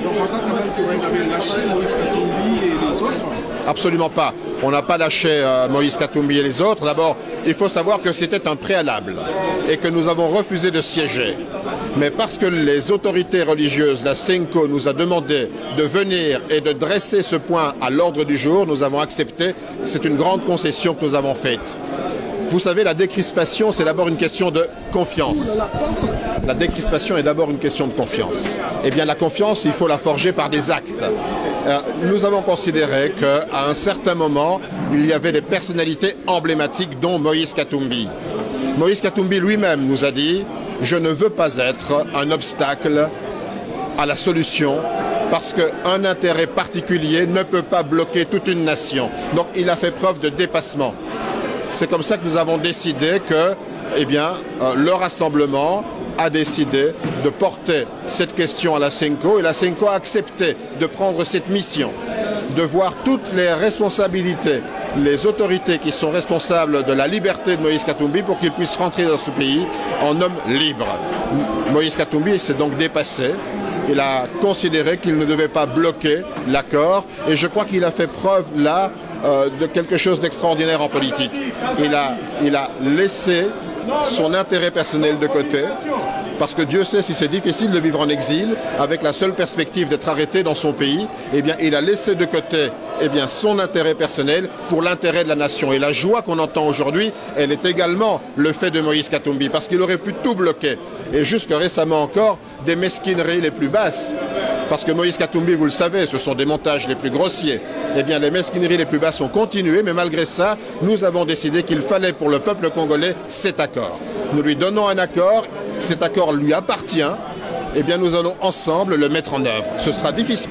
Donc, on sent quand même que vous avez lâché Moïse Katumbi et les autres. Absolument pas. On n'a pas lâché Moïse Katumbi et les autres. D'abord, il faut savoir que c'était un préalable et que nous avons refusé de siéger. Mais parce que les autorités religieuses, la SENCO, nous a demandé de venir et de dresser ce point à l'ordre du jour, nous avons accepté. C'est une grande concession que nous avons faite. Vous savez, la décrispation, c'est d'abord une question de confiance. La décrispation est d'abord une question de confiance. Eh bien, la confiance, il faut la forger par des actes. Nous avons considéré qu'à un certain moment, il y avait des personnalités emblématiques, dont Moïse Katumbi. Moïse Katumbi lui-même nous a dit « Je ne veux pas être un obstacle à la solution parce qu'un intérêt particulier ne peut pas bloquer toute une nation. » Donc, il a fait preuve de dépassement. C'est comme ça que nous avons décidé que, eh bien, le rassemblement a décidé de porter cette question à la SENCO et la SENCO a accepté de prendre cette mission, de voir toutes les responsabilités, les autorités qui sont responsables de la liberté de Moïse Katumbi pour qu'il puisse rentrer dans ce pays en homme libre. Moïse Katumbi s'est donc dépassé. Il a considéré qu'il ne devait pas bloquer l'accord et je crois qu'il a fait preuve là de quelque chose d'extraordinaire en politique. Il a laissé son intérêt personnel de côté parce que Dieu sait si c'est difficile de vivre en exil avec la seule perspective d'être arrêté dans son pays. Eh bien, il a laissé de côté son intérêt personnel pour l'intérêt de la nation. Et la joie qu'on entend aujourd'hui, elle est également le fait de Moïse Katumbi parce qu'il aurait pu tout bloquer. Et jusque récemment encore, des mesquineries les plus basses. Parce que Moïse Katumbi, vous le savez, ce sont des montages les plus grossiers. Eh bien, les mesquineries les plus basses ont continué, mais malgré ça, nous avons décidé qu'il fallait pour le peuple congolais cet accord. Nous lui donnons un accord, cet accord lui appartient, eh bien, nous allons ensemble le mettre en œuvre. Ce sera difficile.